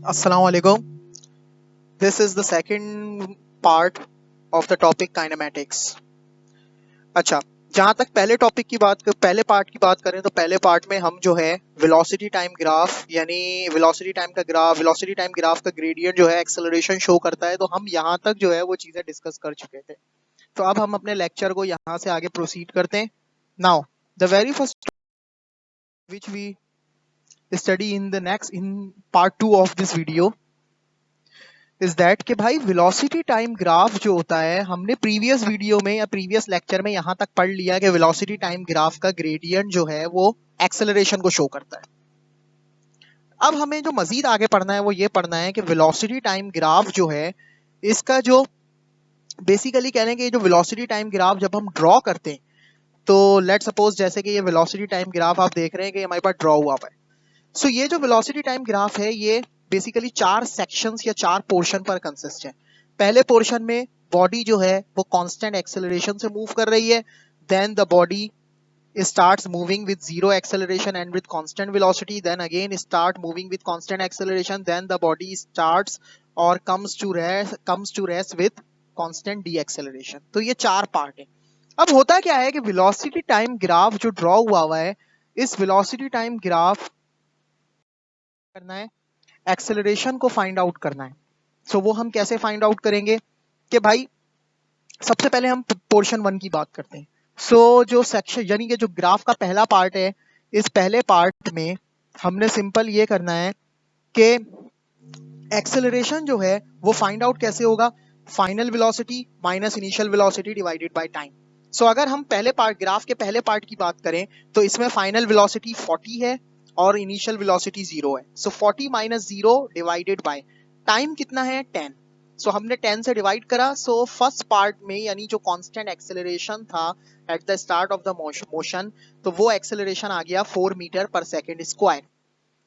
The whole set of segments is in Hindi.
Assalamu alaikum. This is the second part of the topic kinematics. अच्छा, जहाँ तक पहले पार्ट की बात करें तो पहले पार्ट में हम जो है वेलोसिटी टाइम ग्राफ यानी वेलोसिटी टाइम ग्राफ का ग्रेडियंट जो है एक्सेलरेशन शो करता है, तो हम यहाँ तक जो है वो चीजें डिस्कस कर चुके थे। तो अब हम अपने लेक्चर को यहाँ से आगे प्रोसीड करते हैं। Now the very first which we study in part 2 of this video is that कि भाई वेलोसिटी टाइम ग्राफ जो होता है, हमने प्रीवियस वीडियो में या प्रीवियस लेक्चर में यहाँ तक पढ़ लिया कि वेलोसिटी टाइम ग्राफ का ग्रेडियंट जो है वो एक्सेलरेशन को शो करता है। अब हमें जो मजीद आगे पढ़ना है वो ये पढ़ना है कि वेलोसिटी टाइम ग्राफ जो है इसका जो बेसिकली कह लें कि जो वेलोसिटी टाइम ग्राफ जब हम ड्रॉ करते हैं, तो लेट सपोज जैसे कि ये वेलोसिटी टाइम ग्राफ आप देख रहे हैं कि हमारे पास ड्रॉ हुआ है। सो ये जो वेलोसिटी टाइम ग्राफ है ये बेसिकली 4 सेक्शंस या 4 पोर्शन पर कंसिस्ट है। पहले पोर्शन में बॉडी जो है वो कांस्टेंट एक्सेलरेशन से मूव कर रही है, then the body starts moving with zero acceleration and with constant velocity, then again start moving with constant acceleration, then the body starts or comes to rest with constant deceleration। तो ये 4 पार्ट है। अब होता क्या है कि वेलोसिटी टाइम ग्राफ जो ड्रॉ हुआ है, इस वेलोसिटी टाइम ग्राफ करना है, एक्सेलरेशन को फाइंड आउट करना है। सो वो हम कैसे फाइंड आउट करेंगे कि भाई सबसे पहले हम पोर्शन 1 की बात करते हैं। जो सेक्शन यानी कि जो ग्राफ का पहला पार्ट है, इस पहले पार्ट में हमने सिंपल ये करना है कि एक्सेलरेशन जो है वो फाइंड आउट कैसे होगा, final velocity minus initial velocity divided by time. अगर हम पहले पार्ट ग्राफ के पहले पार्ट की बात करें तो इसमें फाइनल वेलोसिटी 40 है और इनिशियल वेलोसिटी 0 है। 40 माइनस 0 डिवाइडेड बाय टाइम कितना है 10। हमने 10 से डिवाइड करा। फर्स्ट पार्ट में यानी जो कांस्टेंट एक्सेलरेशन था eight the start of the motion, तो वो एक्सेलरेशन आ गया 4 मीटर पर सेकेंड स्क्वायर।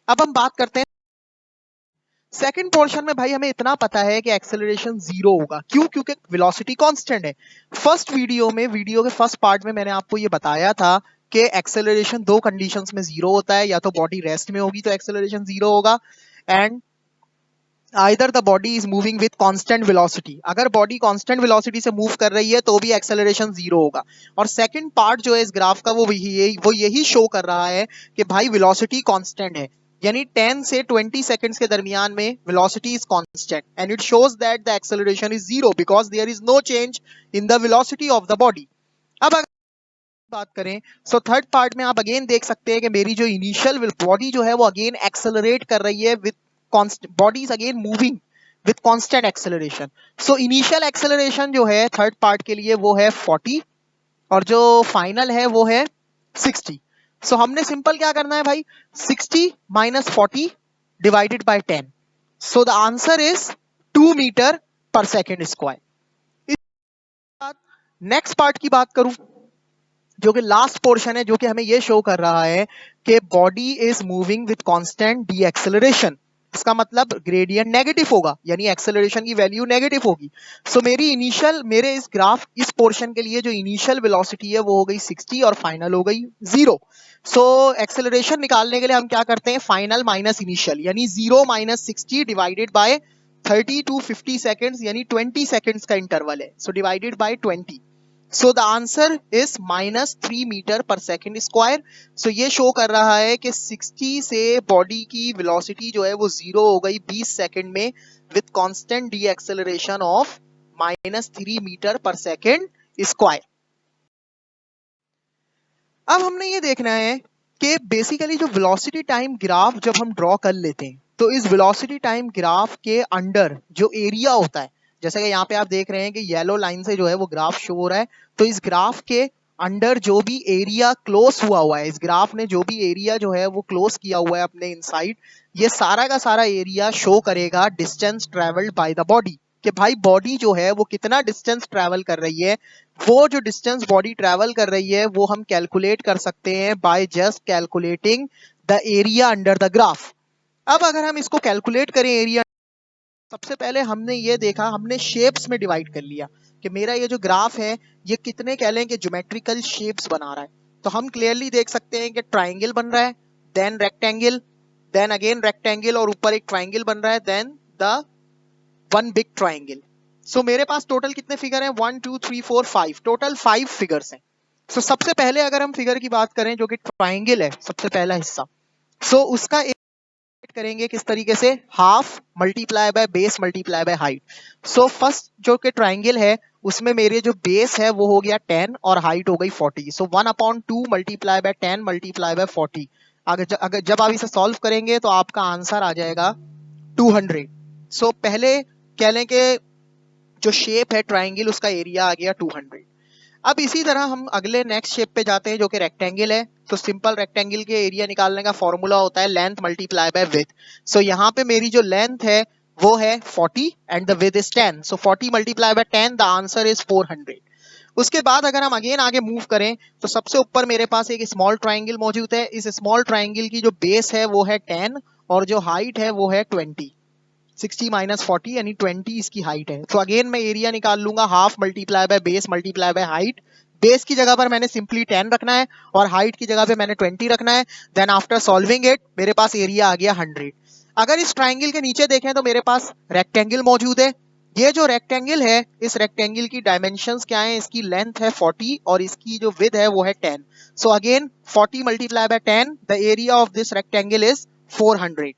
अब हम बात करते हैं सेकंड पोर्शन में। भाई हमें इतना पता है कि एक्सेलरेशन 0 होगा। क्यों? क्योंकि वेलोसिटी कांस्टेंट है। वीडियो के फर्स्ट पार्ट में मैंने आपको ये बताया था कि एक्सेलरेशन 2 कंडीशंस में 0 होता है, या तो बॉडी रेस्ट में होगी तो एक्सेलरेशन 0 होगा, and either the body is moving with constant velocity. अगर बॉडी कांस्टेंट वेलोसिटी से मूव कर रही है तो भी एक्सेलरेशन 0 होगा। और सेकंड पार्ट जो है इस ग्राफ का वो यही शो कर रहा है कि भाई वेलोसिटी कांस्टेंट है, यानी 10 से 20 सेकंड्स के दरमियान में velocity is constant and it shows that the acceleration is 0 because there is no change in the velocity of the body. अब अगर बात करें थर्ड पार्ट में आप अगेन देख सकते हैं कि मेरी जो इनिशियल बॉडी जो है वो अगेन एक्सेलरेट कर रही है with body is again moving with constant acceleration. Initial acceleration जो है थर्ड पार्ट के लिए वो है 40 और जो फाइनल है वो है 60। हमने सिंपल क्या करना है भाई, 60 minus 40 divided by 10। The answer is 2 meter per second square. Next part की बात करूं जो कि लास्ट पोर्शन है, जो कि हमें ये शो कर रहा है कि body is moving with constant the acceleration. इसका मतलब ग्रेडियंट नेगेटिव होगा, यानी एक्सेलरेशन की वैल्यू नेगेटिव होगी। मेरे इस पोर्शन के लिए जो इनिशियल वेलोसिटी है वो हो गई 60 और फाइनल हो गई 0। एक्सेलरेशन निकालने के लिए हम क्या करते हैं, फाइनल माइनस इनिशियल, यानी 0 minus 60 divided by 30 to 50 seconds, यानी 20 सेकेंड्स का इंटरवल है। Divided by 20। The answer is minus 3 meter per second square. ये शो कर रहा है कि 60 से बॉडी की वेलोसिटी जो है वो 0 हो गई 20 सेकेंड में with constant the acceleration of minus 3 meter per second square. अब हमने ये देखना है कि बेसिकली जो वेलोसिटी टाइम ग्राफ जब हम ड्रॉ कर लेते हैं, तो इस वेलोसिटी टाइम ग्राफ के अंडर जो एरिया होता है, जैसे कि यहाँ पे आप देख रहे हैं कि येलो लाइन से जो है वो ग्राफ शो हो रहा है, तो इस ग्राफ के अंडर जो भी एरिया क्लोज हुआ है, इस ग्राफ ने जो भी एरिया जो है वो क्लोज किया हुआ है अपने इनसाइड, ये सारा का सारा एरिया शो करेगा distance travelled by the body, कि भाई बॉडी जो है वो कितना डिस्टेंस ट्रेवल कर रही है। वो जो डिस्टेंस बॉडी ट्रेवल कर रही है वो हम कैलकुलेट कर सकते हैं by just calculating the area under the graph. अब अगर हम इसको कैलकुलेट करें एरिया, सबसे पहले हमने ये देखा, हमने शेप्स में डिवाइड कर लिया कि मेरा ये जो ग्राफ है ये कितने कह लें कि ज्योमेट्रिकल शेप्स बना रहा है। तो हम क्लियरली देख सकते हैं कि ट्राइंगल बन रहा है, then rectangle, then again rectangle और ऊपर एक ट्राइंगल बन रहा है, then the one big triangle. So मेरे पास टोटल कितने फिगर हैं? 1 2 3 4 5, टोटल 5 फिगर्स हैं। सो सबसे पहले अगर हम फिगर की बात करें जो कि ट्राइंगल है, सबसे पहला हिस्सा, सो उसका करेंगे किस तरीके से? Half multiply by base multiply by height. So first जो कि ट्राइंगल है उसमें मेरे जो बेस है वो हो गया 10 और हाइट हो गई 40। सो 1/2 मल्टीप्लाई बाय 10 मल्टीप्लाई बाय 40। अगर जब आप इसे सॉल्व करेंगे तो आपका आंसर आ जाएगा 200। सो पहले कह लें कि जो शेप है ट्राइंगल उसका एरिया आ गया 200। अब इसी तरह हम अगले नेक्स्ट शेप पे जाते हैं जो कि रेक्टेंगल है। तो सिंपल रेक्टेंगल के एरिया निकालने का फॉर्मूला होता है लेंथ मल्टीप्लाई बाय विड्थ। सो यहाँ पे मेरी जो लेंथ है वो है 40 and the width is 10। So 40 multiply by 10, the answer is 400। उसके बाद अगर हम अगेन आगे मूव करें तो सबसे ऊपर मेरे पास एक स्मॉल ट्राइंगल मौजूद है। इस स्मॉल ट्राइंगल की जो बेस है वो है 10 और जो हाइट है वो है 20। 60 माइनस 40 यानी 20 इसकी हाइट है। तो अगेन मैं एरिया निकाल लूंगा half multiply by base multiply by height. Base की जगह पर मैंने सिंपली 10 रखना है और हाइट की जगह पे मैंने 20 रखना है। देन आफ्टर सॉल्विंग इट मेरे पास एरिया आ गया 100। अगर इस ट्राइंगल के नीचे देखें तो मेरे पास रेक्टेंगल मौजूद है। ये जो रेक्टेंगल है इस रेक्टेंगल की डायमेंशंस क्या है? इसकी लेंथ है 40 और इसकी जो विड्थ है वो है 10। So again 40 multiply by 10, the area of this rectangle is 400।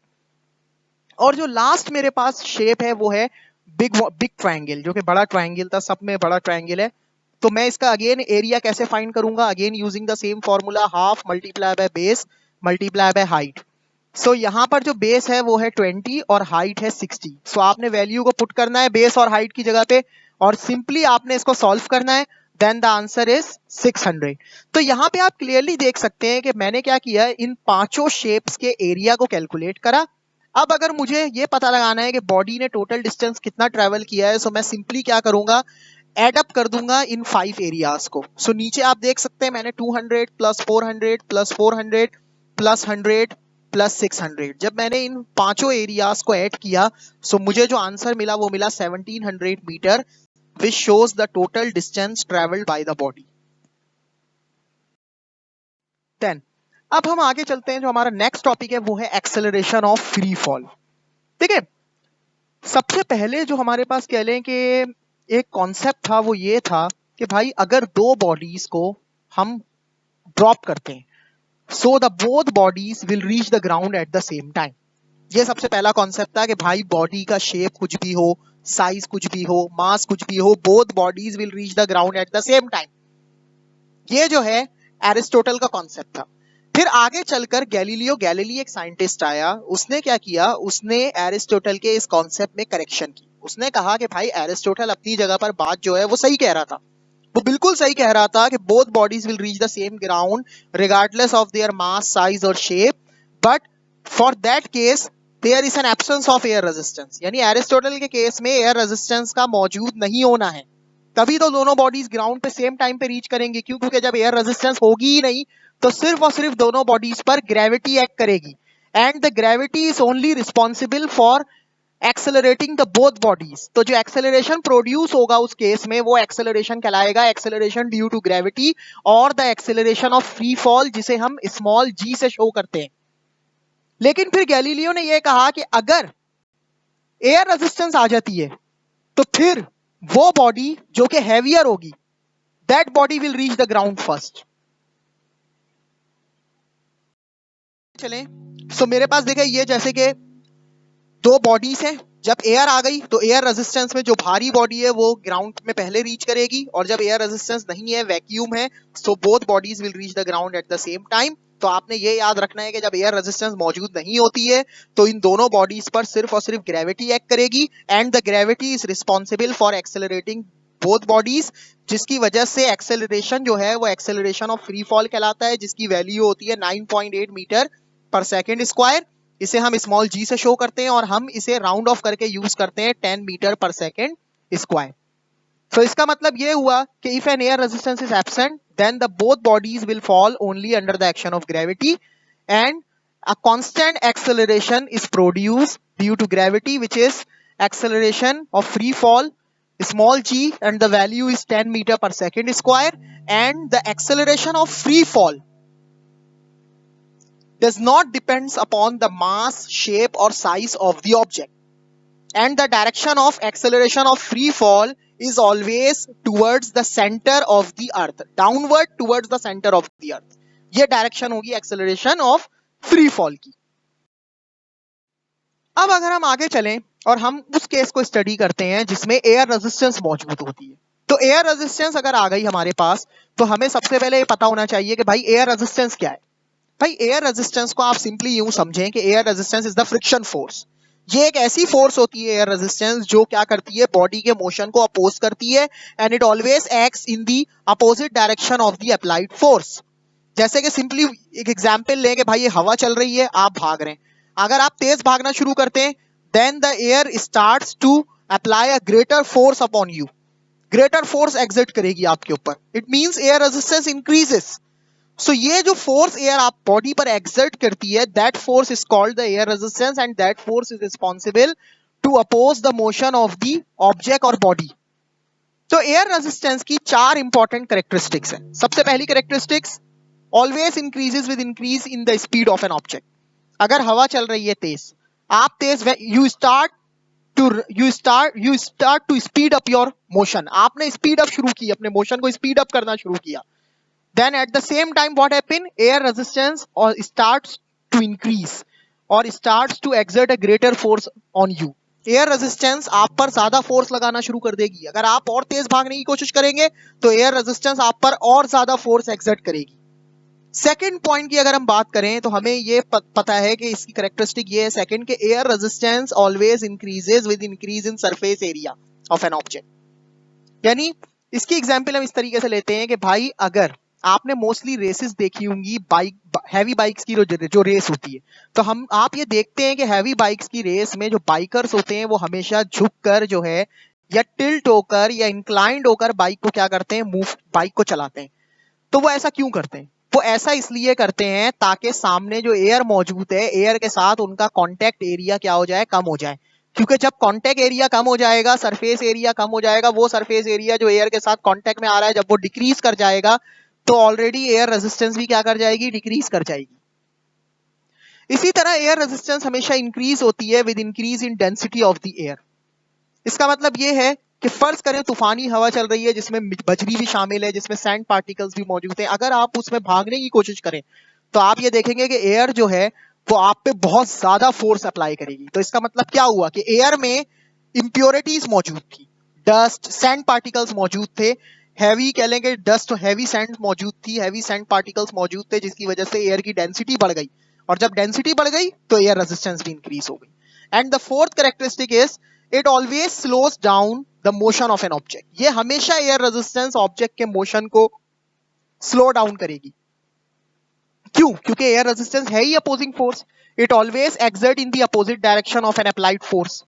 और जो लास्ट मेरे पास शेप है वो है बिग बिग ट्राइंगल, जो कि बड़ा ट्राइंगल था, सब में बड़ा ट्राइंगल है। तो मैं इसका अगेन एरिया कैसे फाइंड करूंगा? Again using the same formula half multiply by base multiply by height. So यहाँ पर जो बेस है वो है 20 और हाइट है 60। सो आपने वैल्यू को पुट करना है बेस और हाइट की जगह पे और सिंपली आपने इसको सॉल्व करना है। Then the answer is 600। तो यहाँ पे आप क्लियरली देख सकते हैं कि मैंने क्या किया, इन पांचों शेप्स के एरिया को कैलकुलेट करा। अब अगर मुझे ये पता लगाना है कि बॉडी ने टोटल डिस्टेंस कितना ट्रेवल किया है, सो मैं सिंपली क्या करूंगा, एड अप कर दूंगा इन 5 एरियाज को। सो नीचे आप देख सकते हैं मैंने 200 प्लस 400 प्लस 400 प्लस 100 प्लस 600, जब मैंने इन पांचों एरियाज को ऐड किया सो मुझे जो आंसर मिला वो मिला 1700 meter, which shows the total distance travelled by the body. 10। अब हम आगे चलते हैं, जो हमारा नेक्स्ट टॉपिक है वो है एक्सेलरेशन ऑफ फ्री फॉल। ठीक है, सबसे पहले जो हमारे पास कह लें कि एक कॉन्सेप्ट था वो ये था कि भाई अगर दो बॉडीज को हम ड्रॉप करते हैं so the both bodies will reach the ground at the same time. ये सबसे पहला कॉन्सेप्ट था कि भाई बॉडी का शेप कुछ भी हो, साइज कुछ भी हो, मास कुछ भी हो, both bodies will reach the ground at the same time. ये जो है एरिस्टोटल का कॉन्सेप्ट था। फिर आगे चलकर गैलीलियो गैलीली एक साइंटिस्ट आया, उसने क्या किया, उसने एरिस्टोटल के इस कॉन्सेप्ट में करेक्शन की। उसने कहा कि भाई एरिस्टोटल अपनी जगह पर बात जो है वो सही कह रहा था, वो बिल्कुल सही कह रहा था कि both bodies will reach the same ground regardless of their mass, size और shape, but for that case there is an absence of air resistance. यानी एरिस्टोटल के केस में एयर रेजिस्टेंस का मौजूद नहीं होना है, तभी तो दोनों बॉडीज ग्राउंड पे सेम टाइम पे रीच करेंगे। क्यों? क्योंकि जब एयर रेजिस्टेंस होगी ही नहीं तो सिर्फ और सिर्फ दोनों बॉडीज पर ग्रेविटी एक्ट करेगी, and the gravity is only responsible for accelerating the both bodies. तो जो एक्सेलरेशन प्रोड्यूस होगा उस केस में वो एक्सेलरेशन कहलाएगा एक्सेलरेशन ड्यू टू ग्रेविटी, और the acceleration of free fall जिसे हम स्मॉल जी से शो करते हैं। लेकिन फिर गैलीलियो ने यह कहा कि अगर एयर रेजिस्टेंस आ जाती है तो फिर वो बॉडी जो कि हैवियर होगी, that body will reach the ground first. चलें, सो मेरे पास देखें ये जैसे कि दो बॉडीज हैं, जब एयर आ गई तो एयर रेजिस्टेंस में जो भारी बॉडी है वो ग्राउंड में पहले रीच करेगी, और जब एयर रेजिस्टेंस नहीं है, वैक्यूम है, so both bodies will reach the ground at the same time. तो आपने ये याद रखना है कि जब एयर रेजिस्टेंस मौजूद नहीं होती है तो इन दोनों बॉडीज पर सिर्फ और सिर्फ ग्रेविटी एक्ट करेगी, and the gravity is responsible for accelerating both bodies, जिसकी वजह से एक्सेलरेशन जो है वो एक्सेलरेशन ऑफ फ्री फॉल कहलाता है, जिसकी वैल्यू होती है 9.8 मीटर पर सेकेंड स्क्वायर। इसे हम स्मॉल जी से शो करते हैं और हम इसे राउंड ऑफ करके यूज करते हैं 10 मीटर पर सेकेंड स्क्वायर। तो इसका मतलब ये हुआ कि if an air resistance is absent then the both bodies will fall only under the action of gravity, and a constant acceleration is produced due to gravity which is acceleration of free fall small g, and the value is 10 meter per second square, and the acceleration of free fall does not depends upon the mass, shape or size of the object, and the direction of acceleration of free fall is always towards the center of the earth, downward towards the center of the earth. ये डायरेक्शन होगी एक्सेलरेशन ऑफ फ्री फॉल की. अब अगर हम आगे चलें और हम उस केस को स्टडी करते हैं जिसमें एयर रेजिस्टेंस मौजूद होती है, तो एयर रेजिस्टेंस अगर आ गई हमारे पास तो हमें सबसे पहले ये पता होना चाहिए कि भाई एयर रेजिस्टेंस क्या है. भाई एयर रेजिस्टेंस को आप सिंपली यूं समझें कि air resistance is the friction force. ये एक ऐसी फोर्स होती है एयर रेजिस्टेंस जो क्या करती है, बॉडी के मोशन को अपोज करती है, and it always acts in the opposite direction of the applied force. जैसे कि सिंपली एक एग्जांपल लें कि भाई ये हवा चल रही है, आप भाग रहे हैं. अगर आप तेज भागना शुरू करते हैं, then the air starts to apply a greater force upon you. Greater force exit करेगी आपके ऊपर. It means air resistance increases. So ये जो फोर्स एयर आप बॉडी पर एक्सर्ट करती है, that force is called the air resistance, and that force is responsible to oppose the motion of the object or body. तो एयर रेजिस्टेंस की चार इंपॉर्टेंट कैरेक्टरिस्टिक्स हैं. सबसे पहली characteristics, always increases with increase in the speed of an object. अगर हवा चल रही है तेज, आप तेज, you start to speed up your motion. आपने स्पीड अप शुरू की, अपने मोशन को स्पीड अप करना शुरू किया. Then at the same time what happen, air resistance or starts to increase or starts to exert a greater force on you. Air resistance आप पर ज्यादा फोर्स लगाना शुरू कर देगी. अगर आप और तेज भागने की कोशिश करेंगे तो एयर रेजिस्टेंस आप पर और ज्यादा फोर्स एक्सर्ट करेगी. सेकंड पॉइंट की अगर हम बात करें तो हमें ये पता है कि इसकी कैरेक्टरिस्टिक ये है सेकंड, के air resistance always increases with increase in surface area of an object. यानी इसकी एग्जांपल हम इस तरीके से लेते हैं कि भाई अगर आपने मोस्टली रेसेस देखी होंगी, बाइक हैवी बाइक्स की जो रेस होती है, तो आप ये देखते हैं कि हैवी बाइक्स की रेस में जो बाइकर्स होते हैं वो हमेशा झुककर जो है या टिल्ट होकर या इंक्लाइंड होकर बाइक को क्या करते हैं, बाइक को चलाते हैं. तो वो ऐसा क्यों करते हैं? वो ऐसा इसलिए करते हैं ताकि सामने जो एयर मौजूद है, एयर के साथ उनका कॉन्टेक्ट एरिया क्या हो जाए, कम हो जाए. क्योंकि जब कॉन्टेक्ट एरिया कम हो जाएगा, सरफेस एरिया कम हो जाएगा, वो सरफेस एरिया जो एयर के साथ कॉन्टेक्ट में आ रहा है जब वो डिक्रीज कर जाएगा तो ऑलरेडी एयर रेजिस्टेंस भी क्या कर जाएगी, डिक्रीज कर जाएगी. इसी तरह एयर रेजिस्टेंस हमेशा इंक्रीज होती है with increase in density of the air. इसका मतलब ये है कि फर्ज करें तूफानी हवा चल रही है जिसमें बजरी भी शामिल है, जिसमें सैंड पार्टिकल्स भी मौजूद हैं. अगर आप उसमें भागने की कोशिश करें तो आप ये देखेंगे कि एयर जो है वो आप पे बहुत ज्यादा फोर्स अप्लाई करेगी. तो इसका मतलब क्या हुआ कि एयर में इंप्योरिटीज मौजूद थी, डस्ट, सैंड पार्टिकल्स मौजूद थे, हैवी कह लेंगे डस्ट, हैवी सैंड मौजूद थी, हैवी सैंड पार्टिकल्स मौजूद थे, जिसकी वजह से एयर की डेंसिटी बढ़ गई. और जब डेंसिटी बढ़ गई तो एयर रेजिस्टेंस भी इंक्रीज हो गई. And the fourth characteristic is it always slows down the motion of an object. ये हमेशा एयर रेजिस्टेंस ऑब्जेक्ट के मोशन को स्लो डाउन करेगी. क्यों? क्योंकि एयर रेजिस्टेंस है ही opposing force. It always exert in the opposite direction of an applied force.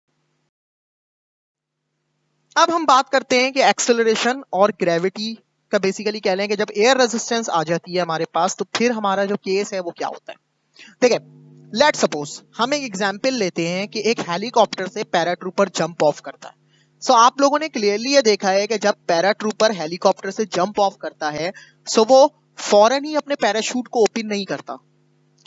अब हम बात करते हैं कि एक्सेलरेशन और ग्रेविटी का बेसिकली कह लें कि जब एयर रेजिस्टेंस आ जाती है हमारे पास तो फिर हमारा जो केस है वो क्या होता है. देखिए, लेट सपोज हम एक एग्जांपल लेते हैं कि एक हेलीकॉप्टर से पैराट्रूपर जंप ऑफ करता है. सो आप लोगों ने क्लियरली ये देखा है कि जब पैराट्रूपर हेलीकॉप्टर से जंप ऑफ करता है सो वो फौरन ही अपने पैराशूट को ओपन नहीं करता.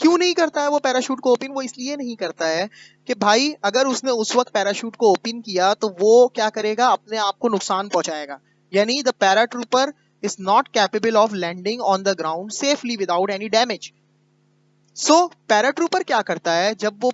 क्यों नहीं करता है वो पैराशूट को ओपन? वो इसलिए नहीं करता है कि भाई अगर उसने उस वक्त पैराशूट को ओपन किया तो वो क्या करेगा, अपने आप को नुकसान पहुंचाएगा. यानी the paratrooper is not capable of landing on the ground safely without any damage. So paratrooper क्या करता है, जब वो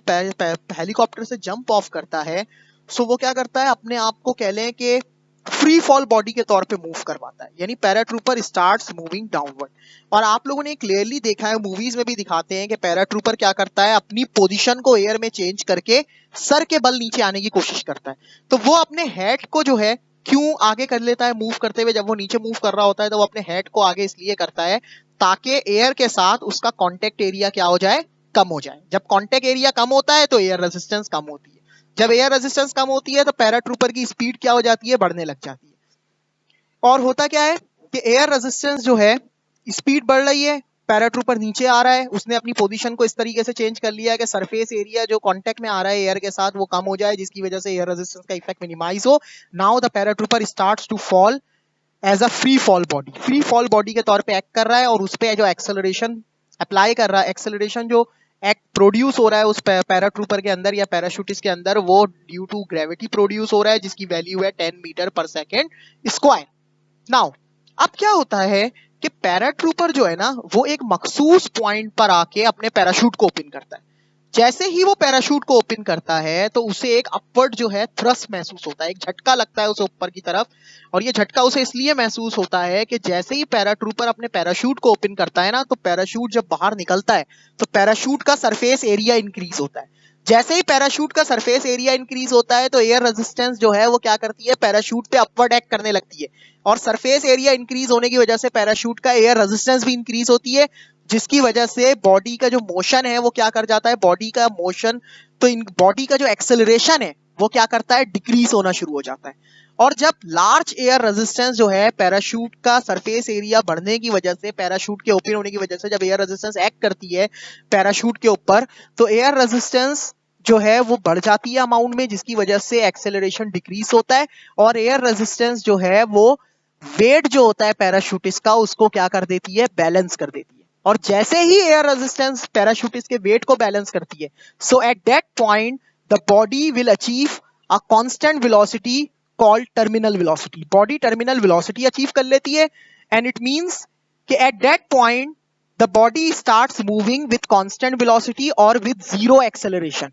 हेलीकॉप्टर से जंप ऑफ करता है सो वो क्या करता है, अपने आप को कह लें कि फ्री फॉल बॉडी के तौर पे मूव करवाता है. यानी पैराट्रूपर स्टार्ट्स मूविंग डाउनवर्ड. और आप लोगों ने क्लियरली देखा है, मूवीज में भी दिखाते हैं कि पैराट्रूपर क्या करता है, अपनी पोजीशन को एयर में चेंज करके सर के बल नीचे आने की कोशिश करता है. तो वो अपने हेड को जो है क्यों आगे कर लेता है मूव करते हुए, जब वो नीचे मूव कर रहा होता है तो वो अपने हेड को आगे इसलिए करता है ताकि एयर के साथ उसका कॉन्टेक्ट एरिया क्या हो जाए, कम हो जाए. जब कॉन्टेक्ट एरिया कम होता है तो एयर रेजिस्टेंस कम होती है. जब एयर रेजिस्टेंस कम होती है तो पैराट्रूपर की स्पीड क्या हो जाती है, बढ़ने लग जाती है. और होता क्या है कि एयर रेजिस्टेंस जो है, स्पीड बढ़ रही है, पैराट्रूपर नीचे आ रहा है, उसने अपनी पोजीशन को इस तरीके से चेंज कर लिया है कि सरफेस एरिया जो कांटेक्ट में आ रहा है एयर के साथ वो कम हो जाए, जिसकी वजह से एयर रेजिस्टेंस का इफेक्ट मिनिमाइज हो. Now the paratrooper starts to fall as a free fall body. Free fall body के तौर पे एक्ट कर रहा है और उस पे जो एक्सेलरेशन अप्लाई कर रहा है, एक्सेलरेशन जो एक प्रोड्यूस हो रहा है उस पैराट्रूपर के अंदर या पैराशूटिस्ट के अंदर, वो ड्यू टू ग्रेविटी प्रोड्यूस हो रहा है, जिसकी वैल्यू है 10 metre per second square. Now अब क्या होता है कि पैराट्रूपर जो है ना, वो एक मखसूस पॉइंट पर आके अपने पैराशूट को ओपन करता है। जैसे ही वो पैराशूट को ओपन करता है तो उसे एक अपवर्ड जो है थ्रस्ट महसूस होता है, एक झटका लगता है उसे ऊपर की तरफ। और ये झटका उसे इसलिए महसूस होता है कि जैसे ही पैराट्रूपर अपने पैराशूट को ओपन करता है ना, तो पैराशूट जब बाहर निकलता है तो पैराशूट का सरफेस एरिया इंक्रीज होता है। जैसे ही पैराशूट का सरफेस एरिया इंक्रीज होता है तो एयर रेजिस्टेंस जो है वो क्या करती है, पैराशूट पे अपवर्ड एक्ट करने लगती है। और सरफेस एरिया इंक्रीज होने की वजह से पैराशूट का एयर रेजिस्टेंस भी इंक्रीज होती है, जिसकी वजह से बॉडी का जो मोशन है वो क्या कर जाता है, बॉडी का मोशन, तो इन बॉडी का जो एक्सेलरेशन है वो क्या करता है, डिक्रीज होना शुरू हो जाता है। और जब लार्ज एयर रेजिस्टेंस जो है पैराशूट का सरफेस एरिया बढ़ने की वजह से, पैराशूट के ओपन होने की वजह से, जब एयर रेजिस्टेंस एक्ट करती है पैराशूट के ऊपर, तो एयर रेजिस्टेंस जो है वो बढ़ जाती है अमाउंट में, जिसकी वजह से एक्सेलरेशन डिक्रीज होता है। और एयर रेजिस्टेंस जो है वो वेट जो होता है पैराशूटिस्ट का, उसको क्या कर देती है, बैलेंस कर देती है। और जैसे ही एयर रेजिस्टेंस पैराशूटिस्ट के वेट को बैलेंस करती है, so at that point the body will achieve a constant velocity called terminal velocity. Body terminal velocity achieve कर लेती है, एंड इट मींस कि at that point the body starts moving with constant velocity और विद जीरो एक्सेलरेशन।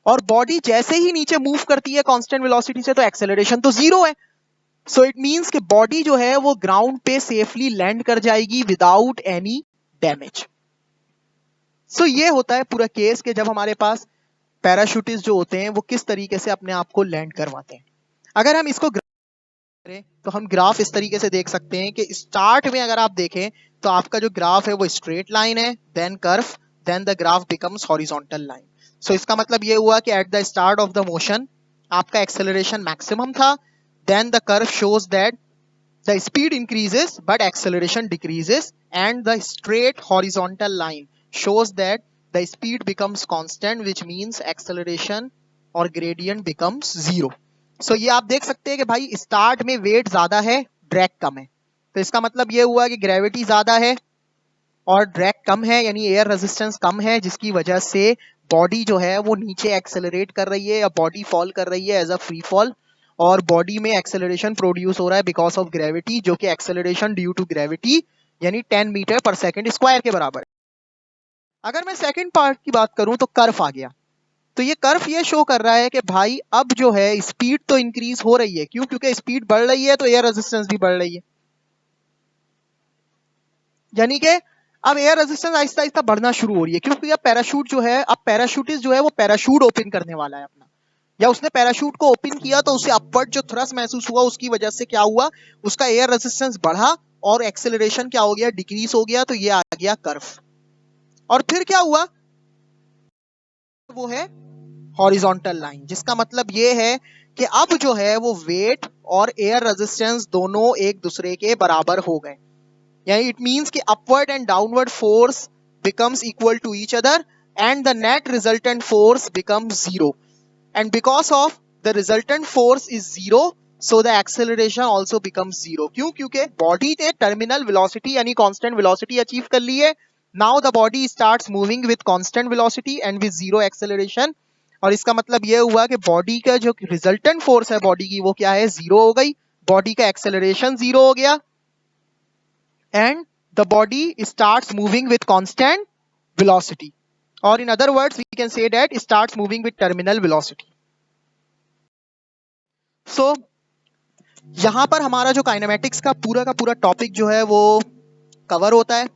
और बॉडी जैसे ही नीचे मूव करती है कांस्टेंट वेलोसिटी से, तो एक्सेलरेशन तो जीरो है। सो इट मींस कि बॉडी जो है वो ग्राउंड पे सेफली लैंड कर जाएगी विदाउट एनी डैमेज। सो ये होता है पूरा केस कि जब हमारे पास पैराशूटिस्ट जो होते हैं वो किस तरीके से अपने आप को लैंड करवाते हैं। अगर हम इसको करें तो हम ग्राफ इस तरीके से देख सकते हैं कि स्टार्ट में अगर आप देखें तो आपका जो ग्राफ है वो स्ट्रेट लाइन है, then curve, then the graph becomes horizontal line. So इसका मतलब ये हुआ कि at the start of the motion आपका एक्सेलरेशन मैक्सिमम था, then the curve shows that the speed increases but acceleration decreases, and the straight horizontal line shows that the speed becomes constant, which means acceleration or gradient becomes zero. So ये आप देख सकते हैं कि भाई स्टार्ट में वेट ज्यादा है, ड्रैग कम है। तो इसका मतलब ये हुआ कि ग्रेविटी ज्यादा है और ड्रैग कम है, यानी एयर रेजिस्टेंस कम है, जिसकी वजह से बॉडी जो है वो नीचे एक्सेलरेट कर रही है या बॉडी फॉल कर रही है एज अ फ्री फॉल। और बॉडी में एक्सेलरेशन प्रोड्यूस हो रहा है बिकॉज ऑफ ग्रेविटी, जो कि एक्सेलरेशन ड्यू टू ग्रेविटी यानी 10 मीटर पर सेकेंड स्क्वायर के बराबर। अगर मैं सेकंड पार्ट की बात करूं तो कर्व आ गया। तो ये कर्व ये शो कर रहा है कि भाई अब जो है स्पीड तो इंक्रीज हो रही है, क्यों, क्योंकि स्पीड बढ़ रही है तो एयर रेजिस्टेंस भी बढ़ रही है, यानी कि अब एयर रेजिस्टेंस आहिस्ता आहिस्ता बढ़ना शुरू हो रही है, क्योंकि अब पैराशूट जो है, अब पैराशूटिस्ट जो है वो पैराशूट ओपन करने वाला है अपना, या उसने पैराशूट को ओपन किया तो उसे अपवर्ड जो थ्रस्ट महसूस हुआ, उसकी वजह से क्या हुआ, उसका एयर रेजिस्टेंस बढ़ा और एक्सेलरेशन क्या हो गया, डिक्रीज हो गया। तो ये आ गया कर्व। और फिर क्या हुआ, वो है हॉरिजॉन्टल लाइन, जिसका मतलब ये है कि अब जो है वो वेट और एयर रेजिस्टेंस दोनों एक दूसरे के बराबर हो गए, यानी इट मींस कि upward and downward force becomes equal to each other and the net resultant force becomes zero, and because of the resultant force is zero, so the acceleration also becomes zero। क्यों, क्योंकि बॉडी ने टर्मिनल वेलोसिटी यानी कांस्टेंट वेलोसिटी अचीव कर ली है। Now the body starts moving with constant velocity and with zero acceleration. और इसका मतलब यह हुआ कि बॉडी का जो रिजल्टेंट फोर्स है बॉडी की, वो क्या है, जीरो हो गई, बॉडी का एक्सेलरेशन जीरो हो गया, and the body starts moving with constant velocity, or in other words we can say that it starts moving with terminal velocity। so यहां पर हमारा जो काइनेमेटिक्स का पूरा टॉपिक जो है वो कवर होता है।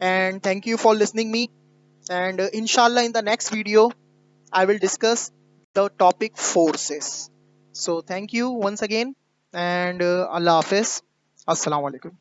And thank you for listening me, and इंशाल्लाह in the next video I will discuss the topic forces. So thank you once again, and अल्लाह हाफिज, अस्सलाम वालेकुम।